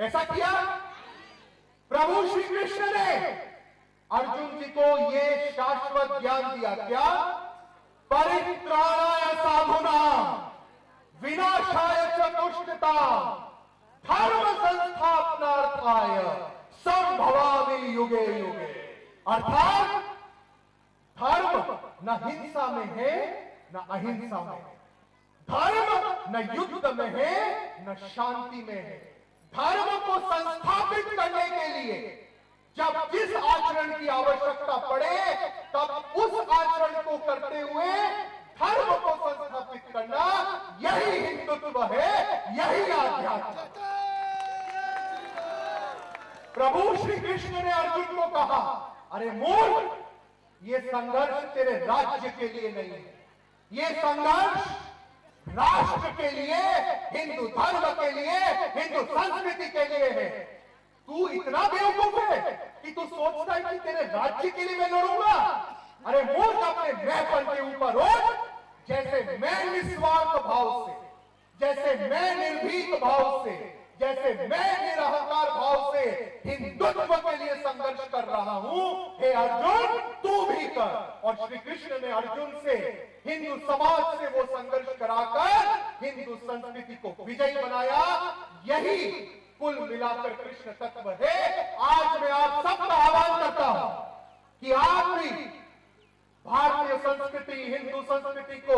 ऐसा किया? प्रभु श्री कृष्ण ने अर्जुन जी को ये शाश्वत ज्ञान दिया, क्या? परित्राणाय साधूनां विनाशाय च दुष्कृतां धर्म संस्थापनार्थाय संभवामि युगे युगे। अर्थात धर्म न हिंसा में है न अहिंसा में है, धर्म न युद्ध में है न शांति में है। धर्म को संस्थापित करने के लिए जब जिस आचरण की आवश्यकता पड़े तब उस आचरण को करते हुए धर्म को संस्थापित करना, यही हिंदुत्व है, यही आध्यात्म। प्रभु श्री कृष्ण ने अर्जुन को कहा, अरे मूर्ख, ये संघर्ष तेरे राज्य के लिए नहीं है, ये संघर्ष राष्ट्र के लिए, हिंदू धर्म के लिए, हिंदू संस्कृति के लिए है। तू इतना बेवकूफ है कि तू सोचता है कि तेरे राज्य के लिए मैं लड़ूंगा। अरे मूर्ख, अपने मैंपन के ऊपर उठ। जैसे मैं निस्वार्थ भाव से, जैसे मैं निर्भीक भाव से, जैसे मैं निरहंकार भाव से हिंदुत्व के लिए संघर्ष कर रहा हूं, हे अर्जुन तू भी कर। और श्री कृष्ण ने अर्जुन से, हिंदू समाज से वो संघर्ष कराकर हिंदू संस्कृति को विजयी बनाया। यही कुल मिलाकर कृष्ण तत्व है। आज मैं आप सबका आह्वान करता हूं कि आप भी भारतीय संस्कृति, हिंदू संस्कृति को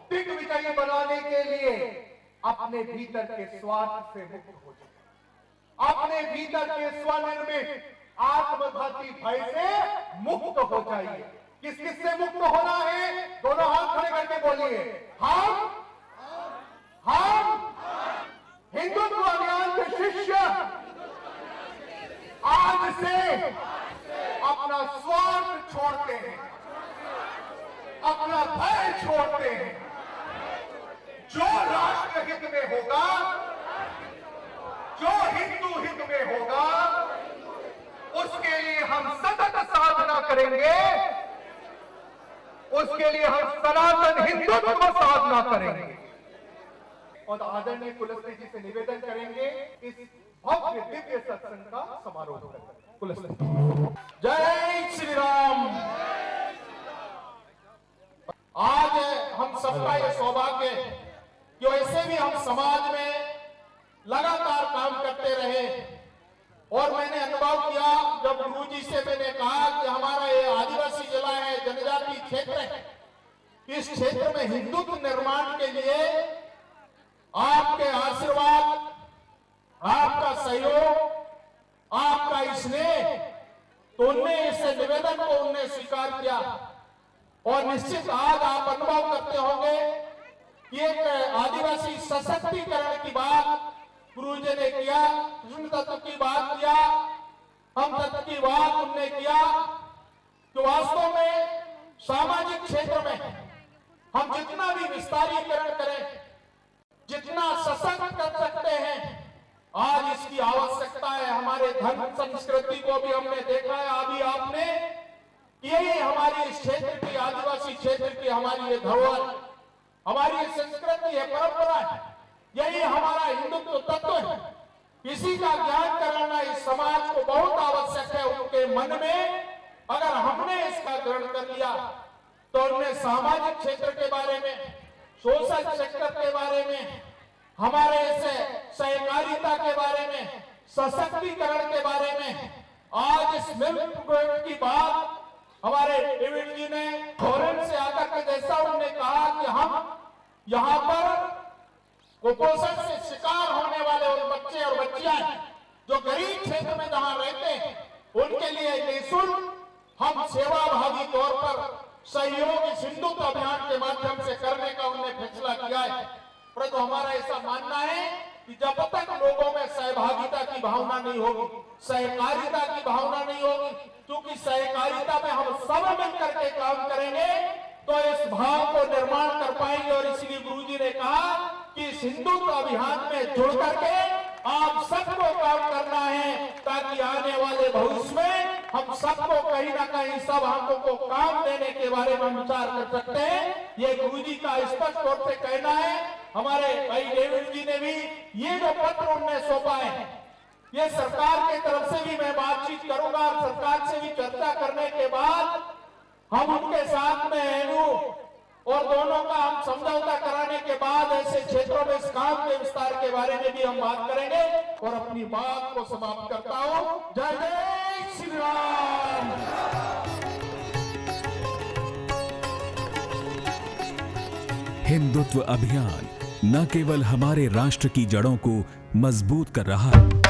दिग्विजयी बनाने के लिए अपने भीतर के स्वार्थ से मुक्त हो जाए, अपने भीतर के स्वनिर्मित आत्मघाती भय से मुक्त हो जाइए। किस किस से मुक्त होना है? दोनों हाथ खड़े करके बोलिए, हम हिंदुत्व अभियान के शिष्य आज से अपना स्वार्थ छोड़ते हैं, अपना भय छोड़ते हैं। जो राष्ट्र हित में होगा, जो हिंदू हित में होगा, उसके लिए हम सतत साधना करेंगे, उसके लिए हम सनातन हिंदुत्व साधना करेंगे। और आदरणीय कुलस्ते जी से निवेदन करेंगे इस भव्य दिव्य सत्संग का समारोह करें। कुलस्ते।
जय श्री राम। आज हम सबका ये सौभाग्य कि वैसे भी हम समाज में लगातार काम करते रहे। और मैंने अनुभव किया, जब गुरुजी से मैंने कहा कि हमारा ये आदिवासी जिला है, जनजाति क्षेत्र है, इस क्षेत्र में हिंदुत्व निर्माण के लिए आपके आशीर्वाद, आपका सहयोग, आपका स्नेह, तो उनने इस निवेदन को उनने स्वीकार किया। और निश्चित आज आप अनुभव करते होंगे कि एक आदिवासी सशक्तिकरण की बात गुरुजी ने किया, कृष्ण तत्व की बात किया, हम तत्व की बात उनने किया। तो वास्तव में सामाजिक क्षेत्र में हम जितना भी विस्तारीकरण करें, जितना सशक्त कर सकते हैं, आज इसकी आवश्यकता है। हमारे धर्म संस्कृति को भी हमने देखा है, अभी आपने, यही हमारी इस क्षेत्र की, आदिवासी क्षेत्र की हमारी ये धरोहर, हमारी ये संस्कृति है, परंपरा है, यही हमारा हिंदुत्व तत्व है। इसी का ज्ञान कराना इस समाज को बहुत आवश्यक है। उनके मन में अगर हमने इसका ग्रहण कर लिया तो उन्हें सामाजिक क्षेत्र के बारे में, सोशल सेक्टर के बारे में, हमारे ऐसे सहकारिता के बारे में, सशक्तिकरण के बारे में, आज इस मिल्क प्रोजेक्ट की बात हमारे डेविड जी ने फॉरेन से आकर के जैसा उन्होंने कहा कि हम यहाँ पर कुपोषण से शिकार होने वाले उन बच्चे और बच्चियां जो गरीब क्षेत्र में जहां रहते हैं, उनके लिए निःशुल्क हम सेवाभावी तौर पर सहयोग इस हिंदुत्व अभियान के माध्यम से करने का उन्होंने फैसला किया है। परंतु हमारा ऐसा मानना है कि जब तक लोगों में सहभागिता की भावना नहीं होगी, सहकारिता की भावना नहीं होगी, क्योंकि सहकारिता में हम सब मिलकर के काम करेंगे तो इस भाव को निर्माण कर पाएंगे। और इसलिए गुरुजी ने कहा कि इस हिंदुत्व अभियान में जुड़ करके आप सबको काम करना है, ताकि आने वाले भविष्य में हम सबको कहीं ना कहीं सब हमको को काम देने के बारे में विचार कर सकते हैं। ये गुरुजी का स्पष्ट तौर से कहना है। हमारे भाई डेविड जी ने भी ये जो पत्र उन्हें सौंपा है, ये सरकार की तरफ से भी मैं बातचीत करूंगा और सरकार से भी चर्चा करने के बाद हम उनके साथ में एनयू और दोनों का हम समझौता कराने के बाद ऐसे क्षेत्रों में इस काम के विस्तार के बारे में भी हम बात करेंगे। और अपनी बात को समाप्त करता हूं। जय जय श्री राम।
हिंदुत्व अभियान न केवल हमारे राष्ट्र की जड़ों को मजबूत कर रहा है,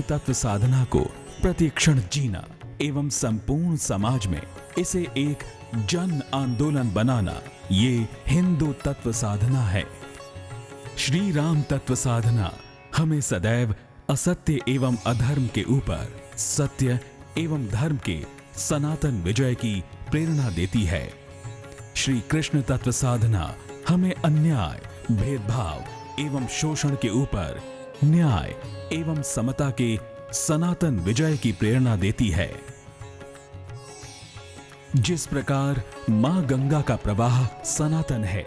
तत्व साधना को प्रतिक्षण जीना एवं संपूर्ण समाज में इसे एक जन आंदोलन बनाना, ये हिंदू तत्व साधना है। श्री राम तत्व साधना हमें सदैव असत्य एवं अधर्म के ऊपर सत्य एवं धर्म के सनातन विजय की प्रेरणा देती है। श्री कृष्ण तत्व साधना हमें अन्याय, भेदभाव एवं शोषण के ऊपर न्याय एवं समता के सनातन विजय की प्रेरणा देती है। जिस प्रकार मां गंगा का प्रवाह सनातन है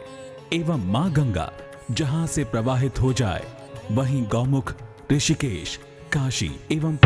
एवं मां गंगा जहां से प्रवाहित हो जाए वहीं गौमुख, ऋषिकेश, काशी एवं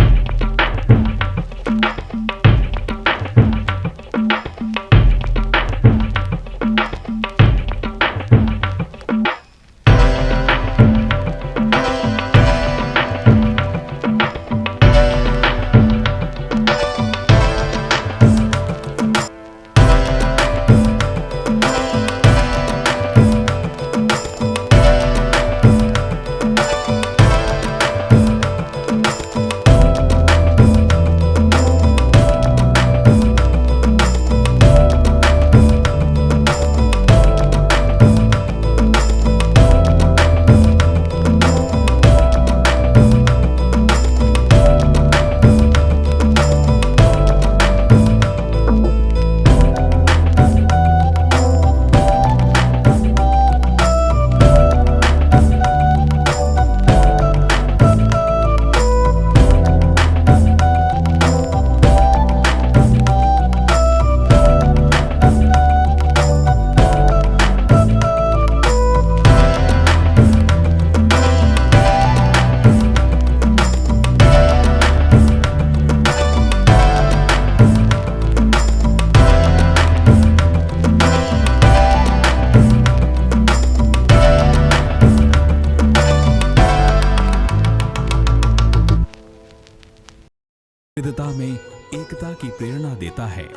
विविधता में एकता की प्रेरणा देता है।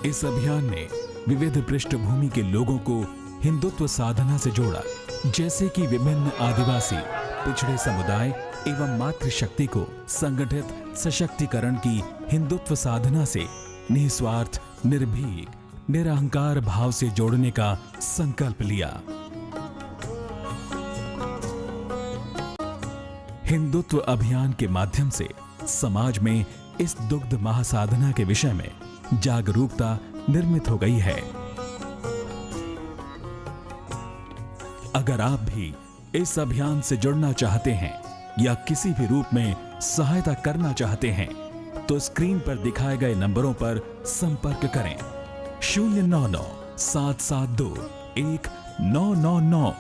इस अभियान ने विविध पृष्ठभूमि के लोगों को हिंदुत्व साधना से जोड़ा, जैसे कि विभिन्न आदिवासी, पिछड़े समुदाय एवं मातृशक्ति को संगठित सशक्तिकरण की हिंदुत्व साधना से निस्वार्थ, निर्भीक, निरहंकार भाव से जोड़ने का संकल्प लिया। हिंदुत्व अभियान के माध्यम से समाज में इस दुग्ध महासाधना के विषय में जागरूकता निर्मित हो गई है। अगर आप भी इस अभियान से जुड़ना चाहते हैं या किसी भी रूप में सहायता करना चाहते हैं तो स्क्रीन पर दिखाए गए नंबरों पर संपर्क करें। 099-772-1999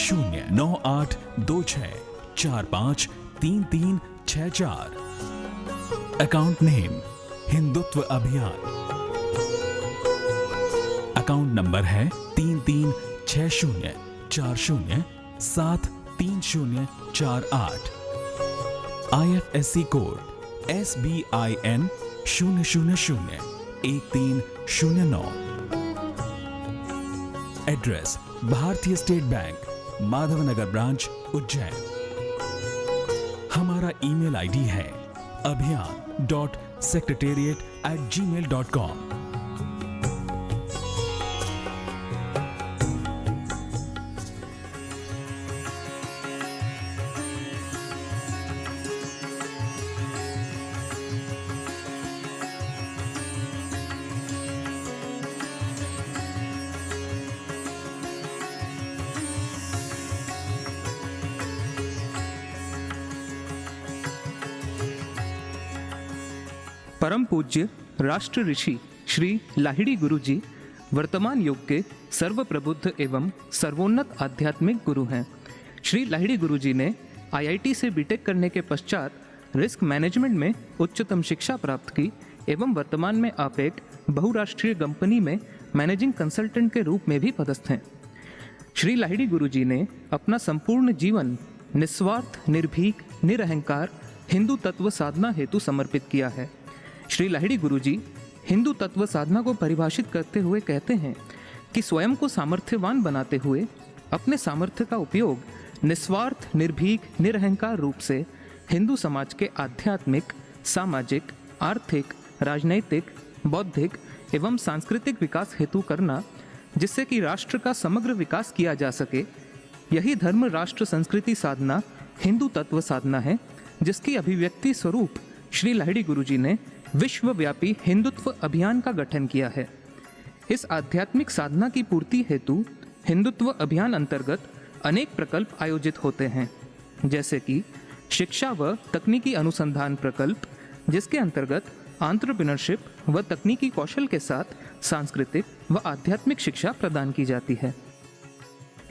09826453364। अकाउंट नेम हिंदुत्व अभियान। अकाउंट नंबर है 336040733048। IFSC code SBIN 0001309। एड्रेस भारतीय state bank, Madhavnagar branch, Ujjain. हमारा ईमेल आईडी है abhiyan.secretariat@gmail.com।
परम पूज्य राष्ट्र ऋषि श्री लाहिड़ी गुरु जी वर्तमान युग के सर्वप्रबुद्ध एवं सर्वोन्नत आध्यात्मिक गुरु हैं। श्री लाहिड़ी गुरु जी ने IIT से बीटेक करने के पश्चात रिस्क मैनेजमेंट में उच्चतम शिक्षा प्राप्त की एवं वर्तमान में आप एक बहुराष्ट्रीय कंपनी में मैनेजिंग कंसल्टेंट के रूप में भी पदस्थ हैं। श्री लाहिड़ी गुरु जी ने अपना संपूर्ण जीवन निस्वार्थ, निर्भीक, निरहंकार हिंदू तत्व साधना हेतु समर्पित किया है। श्री लाहिड़ी गुरुजी हिंदू तत्व साधना को परिभाषित करते हुए कहते हैं कि स्वयं को सामर्थ्यवान बनाते हुए अपने सामर्थ्य का उपयोग निस्वार्थ, निर्भीक, निरहंकार रूप से हिंदू समाज के आध्यात्मिक, सामाजिक, आर्थिक, राजनैतिक, बौद्धिक एवं सांस्कृतिक विकास हेतु करना, जिससे कि राष्ट्र का समग्र विकास किया जा सके। यही धर्म राष्ट्र संस्कृति साधना हिंदू तत्व साधना है, जिसकी अभिव्यक्ति स्वरूप श्री लाहिड़ी गुरुजी ने विश्वव्यापी हिंदुत्व अभियान का गठन किया है। इस आध्यात्मिक साधना की पूर्ति हेतु हिंदुत्व अभियान अंतर्गत अनेक प्रकल्प आयोजित होते हैं, जैसे कि शिक्षा व तकनीकी अनुसंधान प्रकल्प, जिसके अंतर्गत एंटरप्रेन्योरशिप व तकनीकी कौशल के साथ सांस्कृतिक व आध्यात्मिक शिक्षा प्रदान की जाती है।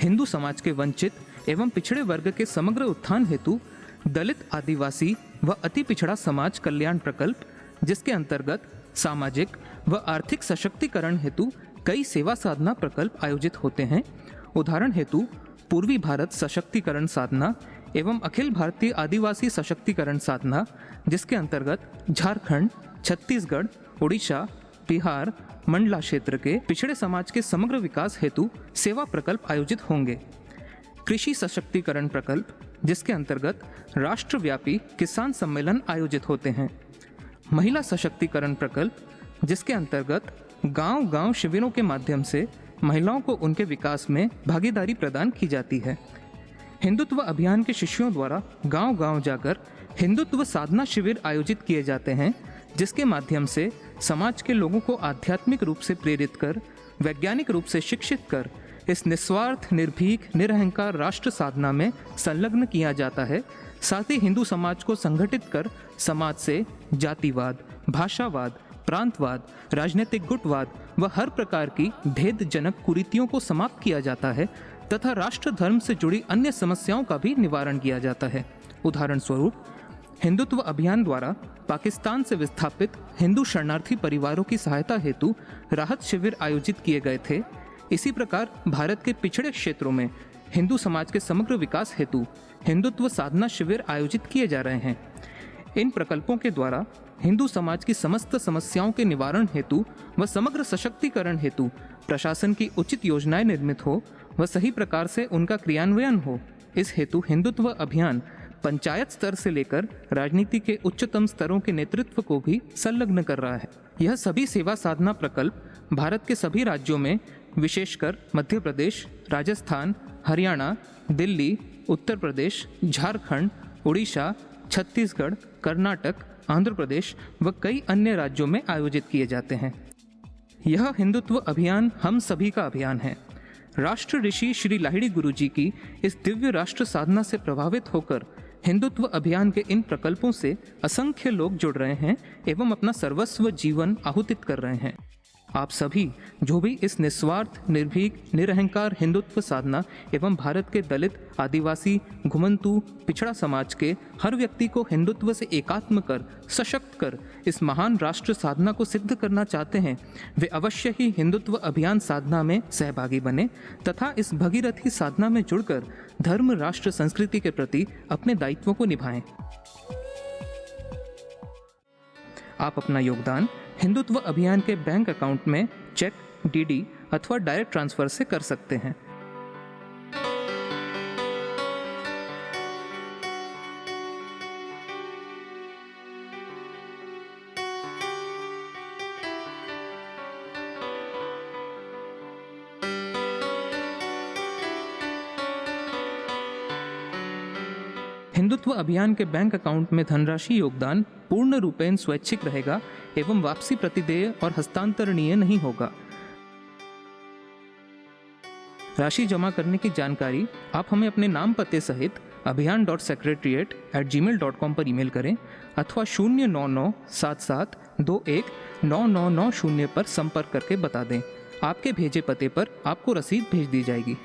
हिंदू समाज के वंचित एवं पिछड़े वर्ग के समग्र उत्थान हेतु दलित, आदिवासी व अति पिछड़ा समाज कल्याण प्रकल्प, जिसके अंतर्गत सामाजिक व आर्थिक सशक्तिकरण हेतु कई सेवा साधना प्रकल्प आयोजित होते हैं। उदाहरण हेतु पूर्वी भारत सशक्तिकरण साधना एवं अखिल भारतीय आदिवासी सशक्तिकरण साधना, जिसके अंतर्गत झारखंड, छत्तीसगढ़, उड़ीसा, बिहार, मंडला क्षेत्र के पिछड़े समाज के समग्र विकास हेतु सेवा प्रकल्प आयोजित होंगे। कृषि सशक्तिकरण प्रकल्प, जिसके अंतर्गत राष्ट्रव्यापी किसान सम्मेलन आयोजित होते हैं। महिला सशक्तिकरण प्रकल्प, जिसके अंतर्गत गांव-गांव शिविरों के माध्यम से महिलाओं को उनके विकास में भागीदारी प्रदान की जाती है। हिंदुत्व अभियान के शिष्यों द्वारा गांव-गांव जाकर हिंदुत्व साधना शिविर आयोजित किए जाते हैं, जिसके माध्यम से समाज के लोगों को आध्यात्मिक रूप से प्रेरित कर, वैज्ञानिक रूप से शिक्षित कर इस निस्वार्थ, निर्भीक, निरहंकार राष्ट्र साधना में संलग्न किया जाता है। साथ ही हिंदू समाज को संगठित कर समाज से जातिवाद, भाषावाद, प्रांतवाद, राजनीतिक गुटवाद व हर प्रकार की भेदजनक कुरीतियों को समाप्त किया जाता है तथा राष्ट्र धर्म से जुड़ी अन्य समस्याओं का भी निवारण किया जाता है। उदाहरण स्वरूप हिंदुत्व अभियान द्वारा पाकिस्तान से विस्थापित हिंदू शरणार्थी परिवारों की सहायता हेतु राहत शिविर आयोजित किए गए थे। इसी प्रकार भारत के पिछड़े क्षेत्रों में हिंदू समाज के समग्र विकास हेतु हिंदुत्व साधना शिविर आयोजित किए जा रहे हैं। इन प्रकल्पों के द्वारा हिंदू समाज की समस्त समस्याओं के निवारण हेतु व समग्र सशक्तिकरण हेतु प्रशासन की उचित योजनाएं निर्मित हो व सही प्रकार से उनका क्रियान्वयन हो। इस हेतु हिंदुत्व अभियान पंचायत स्तर से लेकर राजनीति के उच्चतम स्तरों के नेतृत्व को भी संलग्न कर रहा है। यह सभी सेवा साधना प्रकल्प भारत के सभी राज्यों में, विशेषकर मध्य प्रदेश, राजस्थान, हरियाणा, दिल्ली, उत्तर प्रदेश, झारखंड, उड़ीसा, छत्तीसगढ़, कर्नाटक, आंध्र प्रदेश व कई अन्य राज्यों में आयोजित किए जाते हैं। यह हिंदुत्व अभियान हम सभी का अभियान है। राष्ट्र ऋषि श्री लाहिड़ी गुरुजी की इस दिव्य राष्ट्र साधना से प्रभावित होकर हिंदुत्व अभियान के इन प्रकल्पों से असंख्य लोग जुड़ रहे हैं एवं अपना सर्वस्व जीवन आहुतित कर रहे हैं। आप सभी जो भी इस निस्वार्थ, निर्भीक, निरहंकार हिंदुत्व साधना एवं भारत के दलित, आदिवासी, घुमंतु, पिछड़ा समाज के हर व्यक्ति को हिंदुत्व से एकात्म कर, सशक्त कर इस महान राष्ट्र साधना को सिद्ध करना चाहते हैं, वे अवश्य ही हिंदुत्व अभियान साधना में सहभागी बने तथा इस भगीरथी साधना में जुड़कर धर्म, राष्ट्र, संस्कृति के प्रति अपने दायित्वों को निभाएं। आप अपना योगदान हिंदुत्व अभियान के बैंक अकाउंट में चेक, डीडी अथवा डायरेक्ट ट्रांसफर से कर सकते हैं। हिंदुत्व अभियान के बैंक अकाउंट में धनराशि योगदान पूर्ण रूपेण स्वैच्छिक रहेगा एवं वापसी प्रतिदेय और हस्तांतरणीय नहीं होगा। राशि जमा करने की जानकारी आप हमें अपने नाम, पते सहित abhiyan.secretariat@gmail.com पर ईमेल करें अथवा 099772199990 पर संपर्क करके बता दें। आपके भेजे पते पर आपको रसीद भेज दी जाएगी।